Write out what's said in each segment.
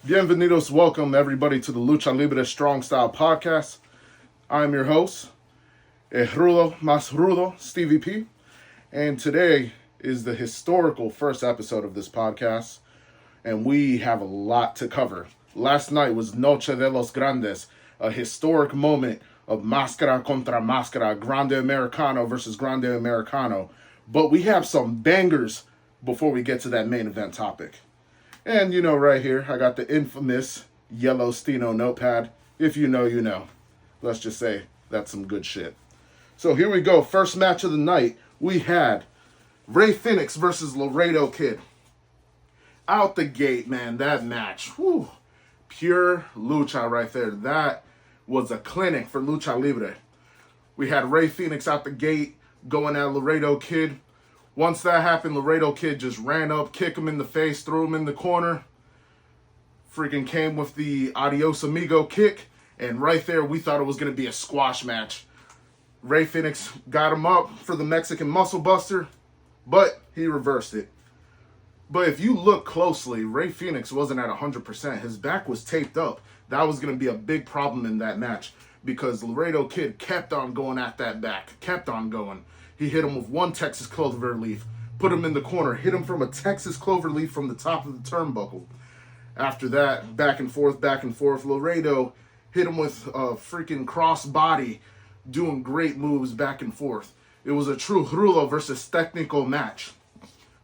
Bienvenidos, welcome everybody to the Lucha Libre Strong Style podcast. I'm your host, Rudo Mas Rudo, Stevie P, and today is the historical first episode of this podcast, and we have a lot to cover. Last night was Noche de los Grandes, a historic moment of Máscara contra Máscara, Grande Americano versus Grande Americano, but we have some bangers before we get to that main event topic. And right here, I got the infamous yellow Steno notepad. If you know, you know. Let's just say that's some good shit. So here we go. First match of the night, we had Rey Fénix versus Laredo Kid. Out the gate, man, that match. Whew, pure lucha right there. That was a clinic for Lucha Libre. We had Rey Fénix out the gate going at Laredo Kid. Once that happened, Laredo Kid just ran up, kicked him in the face, threw him in the corner. Freaking came with the adios amigo kick. And right there, we thought it was going to be a squash match. Rey Fénix got him up for the Mexican Muscle Buster, but he reversed it. But if you look closely, Rey Fénix wasn't at 100%. His back was taped up. That was going to be a big problem in that match because Laredo Kid kept on going at that back, kept on going. He hit him with one Texas Cloverleaf, put him in the corner, hit him from a Texas Cloverleaf from the top of the turnbuckle. After that, back and forth, Laredo hit him with a freaking cross body, doing great moves back and forth. It was a true Rulo versus Técnico match.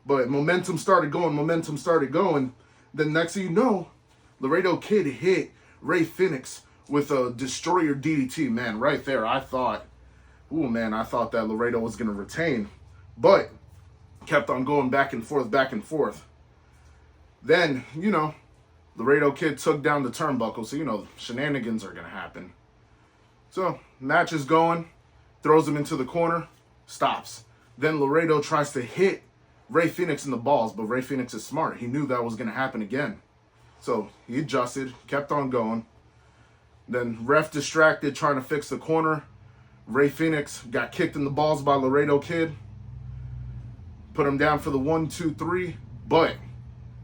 But momentum started going. Then next thing you know, Laredo Kid hit Rey Fénix with a Destroyer DDT. Man, right there, I thought that Laredo was going to retain. But kept on going back and forth. Then, Laredo Kid took down the turnbuckle. So, shenanigans are going to happen. So, match is going. Throws him into the corner. Stops. Then Laredo tries to hit Rey Fénix in the balls. But Rey Fénix is smart. He knew that was going to happen again. So, he adjusted. Kept on going. Then ref distracted trying to fix the corner. Rey Fénix got kicked in the balls by Laredo Kid. Put him down for the 1, 2, 3. But,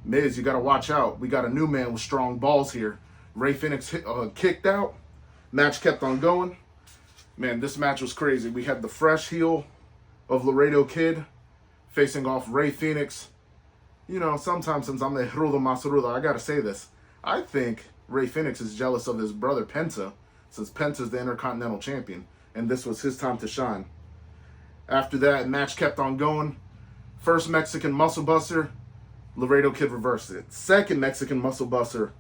Miz, you got to watch out. We got a new man with strong balls here. Rey Fénix kicked out. Match kept on going. Man, this match was crazy. We had the fresh heel of Laredo Kid facing off Rey Fénix. Sometimes since I'm the Rudo Masurudo, I got to say this. I think Rey Fénix is jealous of his brother Penta, since Penta's the Intercontinental Champion. And this was his time to shine. After that, match kept on going. First Mexican Muscle Buster, Laredo Kid reversed it. Second Mexican Muscle Buster,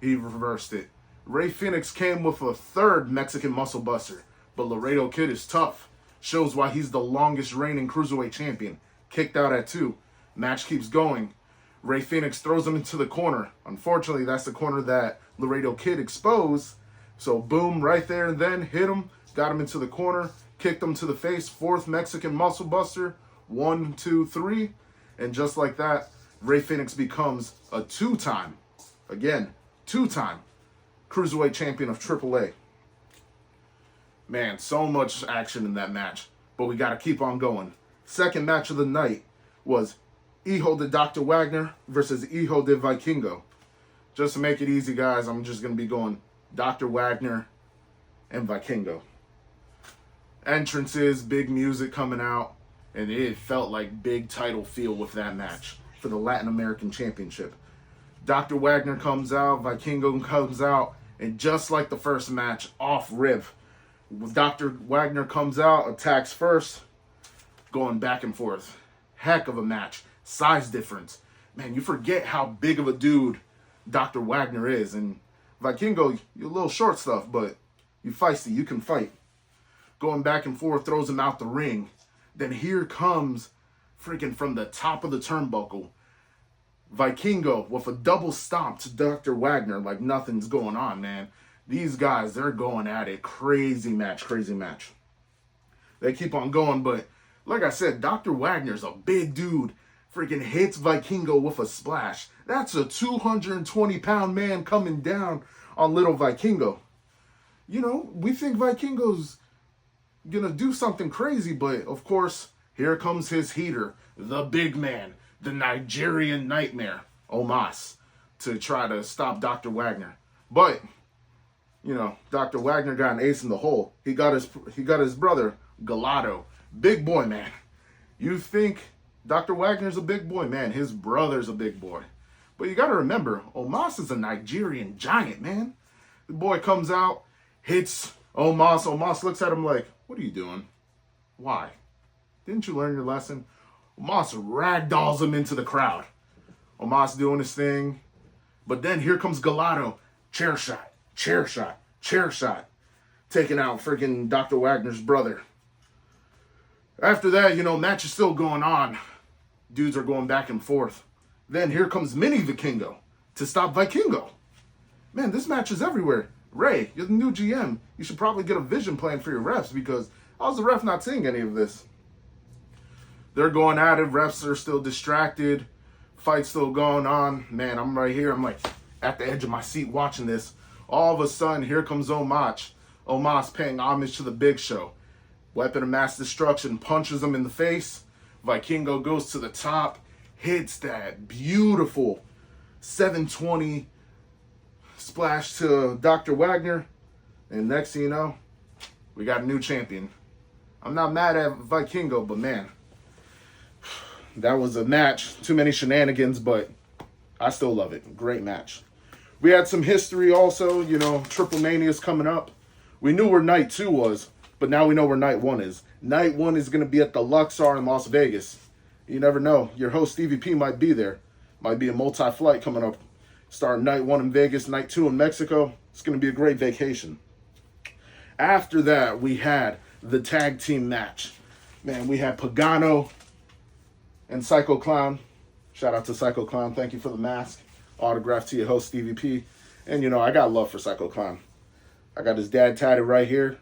he reversed it. Rey Fénix came with a third Mexican Muscle Buster, but Laredo Kid is tough. Shows why he's the longest reigning Cruiserweight Champion. Kicked out at 2. Match keeps going. Rey Fénix throws him into the corner. Unfortunately, that's the corner that Laredo Kid exposed. So boom, right there and then, hit him. Got him into the corner, kicked him to the face, fourth Mexican Muscle Buster, 1, 2, 3. And just like that, Rey Fénix becomes a two-time Cruiserweight Champion of AAA. Man, so much action in that match, but we got to keep on going. Second match of the night was Hijo de Dr. Wagner versus Hijo de Vikingo. Just to make it easy, guys, I'm just going to be going Dr. Wagner and Vikingo. Entrances, big music coming out, and it felt like big title feel with that match for the Latin American Championship. Dr. Wagner comes out, Vikingo comes out, and just like the first match, off rip. Dr. Wagner comes out, attacks first, going back and forth. Heck of a match. Size difference. Man, you forget how big of a dude Dr. Wagner is. And Vikingo, you're a little short stuff, but you feisty, you can fight. Going back and forth, throws him out the ring. Then here comes, freaking from the top of the turnbuckle, Vikingo with a double stomp to Dr. Wagner like nothing's going on, man. These guys, they're going at it. Crazy match. They keep on going, but like I said, Dr. Wagner's a big dude. Freaking hits Vikingo with a splash. That's a 220-pound man coming down on little Vikingo. We think Vikingo's gonna do something crazy, but of course, here comes his heater, the big man, the Nigerian Nightmare, Omos, to try to stop Dr. Wagner. But, you know, Dr. Wagner got an ace in the hole. He got his brother, Gallardo. Big boy, man. You think Dr. Wagner's a big boy? Man, his brother's a big boy. But you got to remember, Omos is a Nigerian giant, man. The boy comes out, hits Omos. Omos looks at him like, what are you doing? Why? Didn't you learn your lesson? Omos ragdolls him into the crowd. Omos doing his thing. But then here comes Gallardo. Chair shot, chair shot, chair shot. Taking out freaking Dr. Wagner's brother. After that, you know, match is still going on. Dudes are going back and forth. Then here comes Mini Vikingo to stop Vikingo. Man, this match is everywhere. Ray, you're the new GM. You should probably get a vision plan for your refs because I was the ref not seeing any of this. They're going at it. Refs are still distracted. Fight's still going on. Man, I'm right here. I'm like at the edge of my seat watching this. All of a sudden, here comes Omos. Omos paying homage to the Big Show. Weapon of mass destruction, punches him in the face. Vikingo goes to the top, hits that beautiful 720 splash to Dr. Wagner. And next thing you know, we got a new champion. I'm not mad at Vikingo, but man, that was a match. Too many shenanigans, but I still love it. Great match. We had some history also. You know, Triple Mania is coming up. We knew where Night 2 was, but now we know where Night 1 is. Night 1 is going to be at the Luxor in Las Vegas. You never know. Your host, Stevie P, might be there. Might be a multi-flight coming up. Starting Night 1 in Vegas, Night 2 in Mexico. It's going to be a great vacation. After that, we had the tag team match. Man, we had Pagano and Psycho Clown. Shout out to Psycho Clown. Thank you for the mask. Autograph to your host, Stevie P. And, you know, I got love for Psycho Clown. I got his dad tatted right here.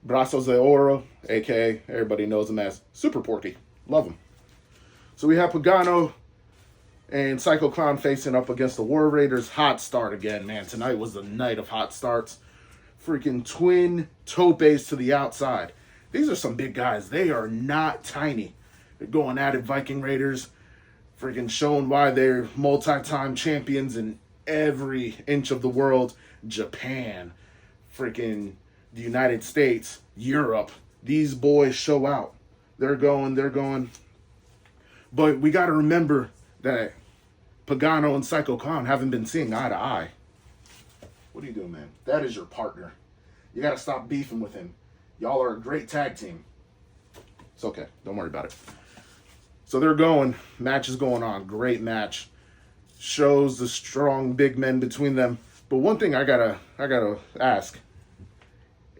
Brazos de Oro, a.k.a. everybody knows him as Super Porky. Love him. So we have Pagano and Psycho Clown facing up against the War Raiders. Hot start again, man. Tonight was the night of hot starts. Freaking twin topes to the outside. These are some big guys. They are not tiny. They're going at it, Viking Raiders. Freaking showing why they're multi-time champions in every inch of the world. Japan. Freaking the United States. Europe. These boys show out. They're going. But we got to remember that Pagano and Psycho Clown haven't been seeing eye to eye. What are you doing, man? That is your partner. You got to stop beefing with him. Y'all are a great tag team. It's okay. Don't worry about it. So they're going. Match is going on. Great match. Shows the strong big men between them. But one thing I gotta ask.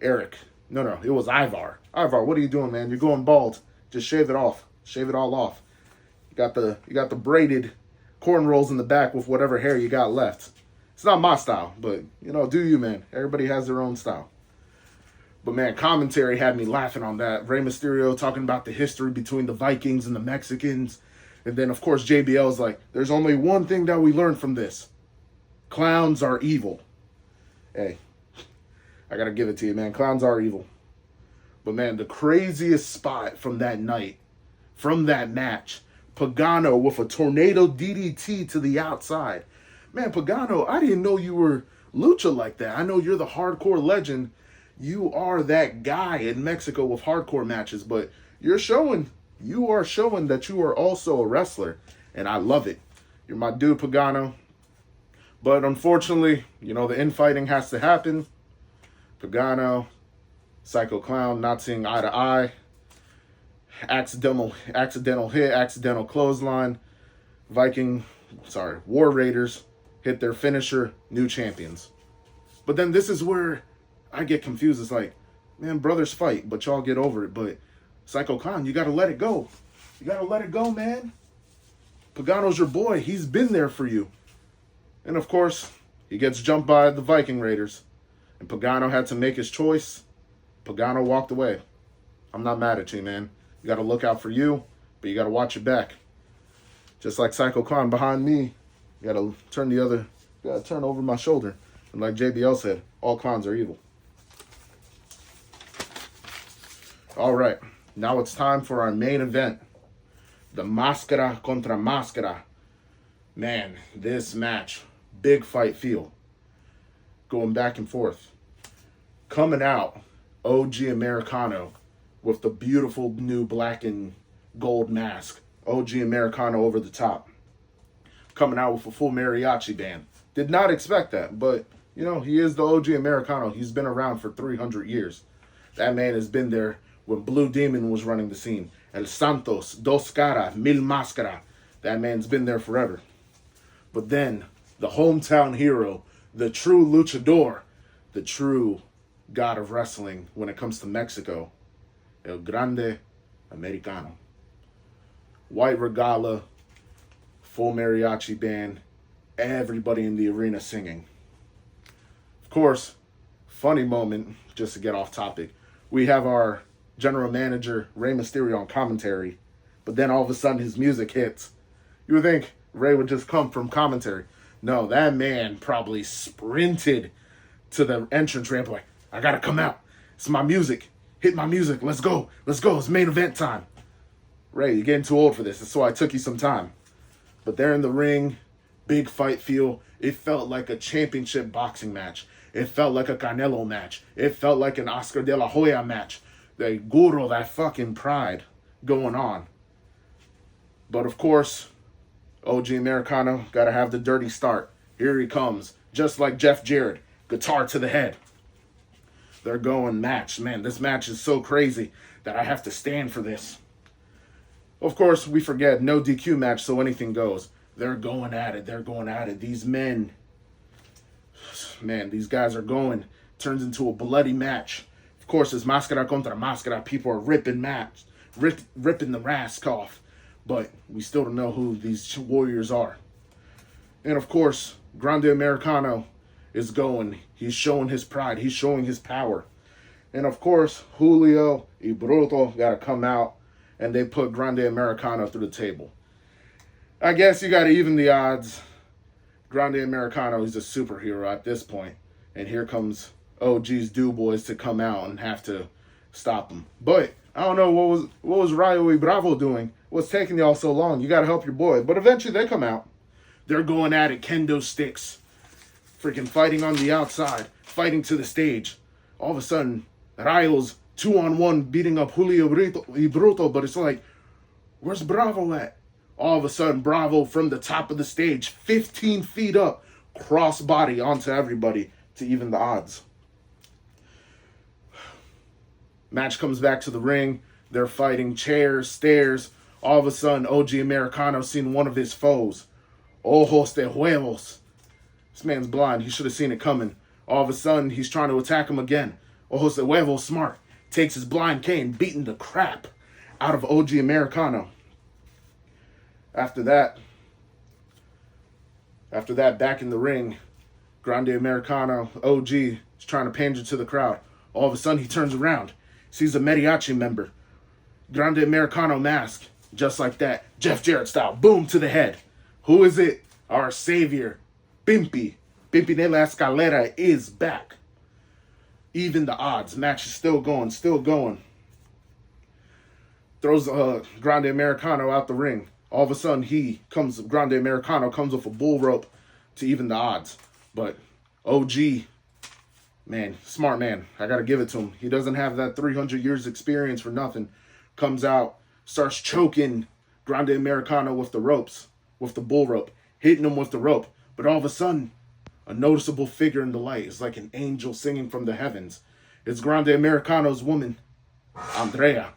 Eric. No, it was Ivar. Ivar, what are you doing, man? You're going bald. Just shave it off. Shave it all off. You got the braided cornrows in the back with whatever hair you got left. It's not my style, but, you know, do you, man. Everybody has their own style. But, man, commentary had me laughing on that. Rey Mysterio talking about the history between the Vikings and the Mexicans. And then, of course, JBL's like, there's only one thing that we learned from this. Clowns are evil. Hey, I got to give it to you, man. Clowns are evil. But, man, the craziest spot from that night, from that match, Pagano with a tornado DDT to the outside. Man, Pagano, I didn't know you were lucha like that. I know you're the hardcore legend. You are that guy in Mexico with hardcore matches, but you are showing that you are also a wrestler, and I love it. You're my dude, Pagano. But unfortunately, you know, the infighting has to happen. Pagano, Psycho Clown not seeing eye to eye. Accidental hit, accidental clothesline. War Raiders hit their finisher, new champions. But then this is where I get confused. It's like, man, brothers fight, but y'all get over it. But Psycho Clown, you got to let it go. You got to let it go, man. Pagano's your boy. He's been there for you. And, of course, he gets jumped by the Viking Raiders. And Pagano had to make his choice. Pagano walked away. I'm not mad at you, man. You got to look out for you, but you got to watch your back. Just like Psycho Clown behind me, you got to turn over my shoulder. And like JBL said, all clowns are evil. All right, now it's time for our main event. The Máscara contra Máscara. Man, this match, big fight feel, going back and forth. Coming out, OG Americano with the beautiful new black and gold mask. OG Americano over the top. Coming out with a full mariachi band. Did not expect that, but he is the OG Americano. He's been around for 300 years. That man has been there when Blue Demon was running the scene. El Santos, Dos Cara, Mil Máscara. That man's been there forever. But then, the hometown hero, the true luchador, the true god of wrestling when it comes to Mexico, El Grande Americano. White regala, full mariachi band, everybody in the arena singing. Of course, funny moment, just to get off topic, we have our general manager, Rey Mysterio, on commentary, but then all of a sudden his music hits. You would think Rey would just come from commentary. No, that man probably sprinted to the entrance ramp like, I gotta come out. It's my music. Hit my music. Let's go. Let's go. It's main event time. Rey, you're getting too old for this. That's why I took you some time. But there in the ring, big fight feel. It felt like a championship boxing match. It felt like a Canelo match. It felt like an Oscar de la Hoya match. The guru, that fucking pride going on. But of course, OG Americano got to have the dirty start. Here he comes. Just like Jeff Jarrett. Guitar to the head. They're going match. Man, this match is so crazy that I have to stand for this. Of course, we forget, no DQ match, so anything goes. They're going at it. They're going at it. These men, man, these guys are going. Turns into a bloody match. Of course, it's Máscara contra Máscara. People are ripping the mask off. But we still don't know who these warriors are. And of course, Grande Americano is going. He's showing his pride. He's showing his power. And of course, Julio y Bruto got to come out, and they put Grande Americano through the table. I guess you got to even the odds. Grande Americano is a superhero at this point. And here comes OG's Do Boys to come out and have to stop him. But I don't know what was Rayo y Bravo doing. What's taking y'all so long? You got to help your boy. But eventually they come out. They're going at it. Kendo sticks. Freaking fighting on the outside, fighting to the stage. All of a sudden, Rayo's 2-on-1 beating up Julio y Bruto, but it's like, where's Bravo at? All of a sudden, Bravo from the top of the stage, 15 feet up, cross-body onto everybody to even the odds. Match comes back to the ring. They're fighting chairs, stairs. All of a sudden, OG Americano seen one of his foes. Ojos de huevos. This man's blind. He should have seen it coming. All of a sudden, he's trying to attack him again. Ojos de huevos, smart. Takes his blind cane, beating the crap out of OG Americano. After that, back in the ring, Grande Americano, OG, is trying to pander to the crowd. All of a sudden, he turns around. Sees a mariachi member. Grande Americano mask. Just like that. Jeff Jarrett style. Boom to the head. Who is it? Our savior. Pimpy de la Escalera is back. Even the odds. Match is still going. Throws Grande Americano out the ring. All of a sudden, Grande Americano comes with a bull rope to even the odds. But OG, man, smart man. I got to give it to him. He doesn't have that 300 years experience for nothing. Comes out, starts choking Grande Americano with the ropes, with the bull rope, hitting him with the rope. But all of a sudden, a noticeable figure in the light is like an angel singing from the heavens. It's Grande Americano's woman, Andrea.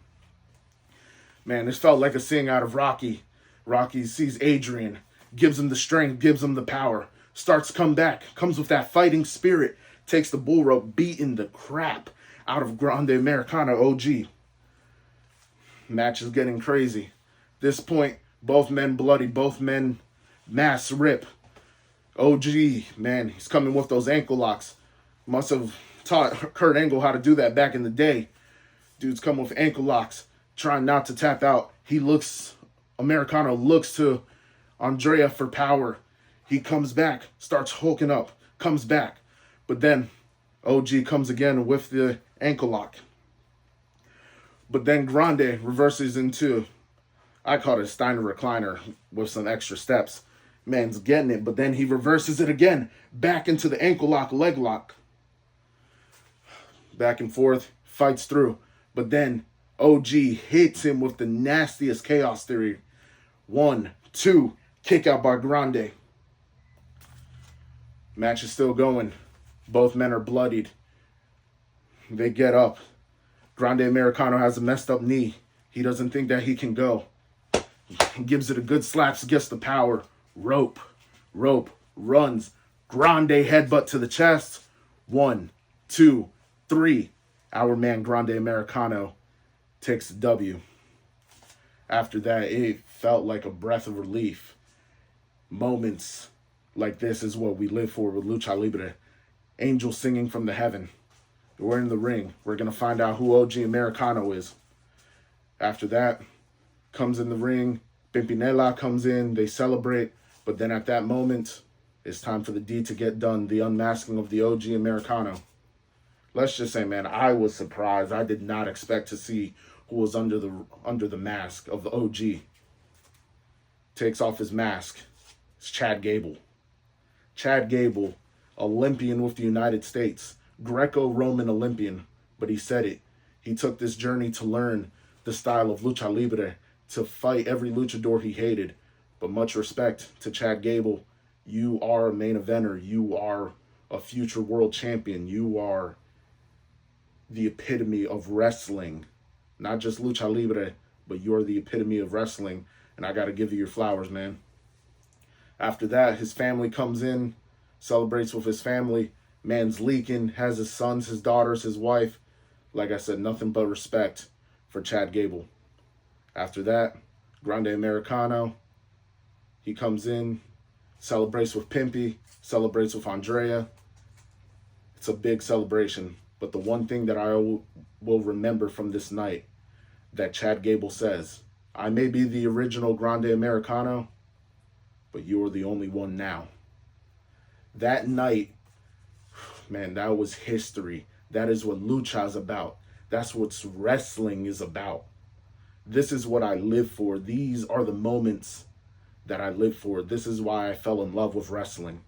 Man, this felt like a sing out of Rocky. Rocky sees Adrian, gives him the strength, gives him the power, starts to come back, comes with that fighting spirit, takes the bull rope, beating the crap out of Grande Americano OG. Match is getting crazy. This point, both men bloody, both men mass rip. OG, man, he's coming with those ankle locks. Must have taught Kurt Angle how to do that back in the day. Dude's coming with ankle locks, trying not to tap out. Americano looks to Andrea for power. He comes back, starts hulking up, comes back. But then OG comes again with the ankle lock. But then Grande reverses into, I call it a Steiner recliner with some extra steps. Man's getting it, but then he reverses it again. Back into the ankle lock, leg lock. Back and forth, fights through. But then OG hits him with the nastiest chaos theory. 1, 2, kick out by Grande. Match is still going. Both men are bloodied. They get up. Grande Americano has a messed up knee. He doesn't think that he can go. He gives it a good slaps, gets the power. Rope, runs. Grande headbutt to the chest. 1, 2, 3. Our man Grande Americano takes the W. After that, it felt like a breath of relief. Moments like this is what we live for with Lucha Libre. Angels singing from the heaven. We're in the ring. We're going to find out who OG Americano is. After that, comes in the ring. Pimpinela comes in. They celebrate. But then at that moment, it's time for the deed to get done. The unmasking of the OG Americano. Let's just say, man, I was surprised. I did not expect to see who was under the mask of the OG. Takes off his mask. It's Chad Gable. Chad Gable, Olympian with the United States. Greco-Roman Olympian. But he said it. He took this journey to learn the style of Lucha Libre, to fight every luchador he hated. But much respect to Chad Gable. You are a main eventer. You are a future world champion. You are the epitome of wrestling. Not just Lucha Libre, but you're the epitome of wrestling. And I got to give you your flowers, man. After that, his family comes in, celebrates with his family. Man's leaking, has his sons, his daughters, his wife. Like I said, nothing but respect for Chad Gable. After that, Grande Americano. He comes in, celebrates with Pimpy, celebrates with Andrea. It's a big celebration. But the one thing that I will remember from this night, that Chad Gable says, I may be the original Grande Americano, but you're the only one now. That night, man, that was history. That is what lucha is about. That's what wrestling is about. This is what I live for. These are the moments that I live for. This is why I fell in love with wrestling.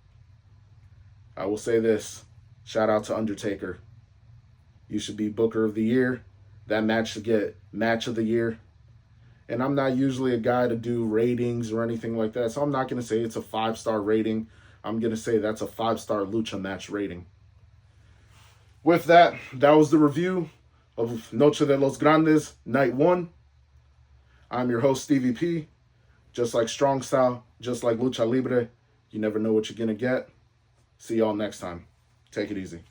I will say this. Shout out to Undertaker. You should be Booker of the Year. That match should get Match of the Year. And I'm not usually a guy to do ratings or anything like that, so I'm not going to say it's a 5-star rating. I'm going to say that's a 5-star lucha match rating. With that, that was the review of Noche de los Grandes, Night 1. I'm your host, Stevie P. Just like Strong Style, just like Lucha Libre, you never know what you're going to get. See y'all next time. Take it easy.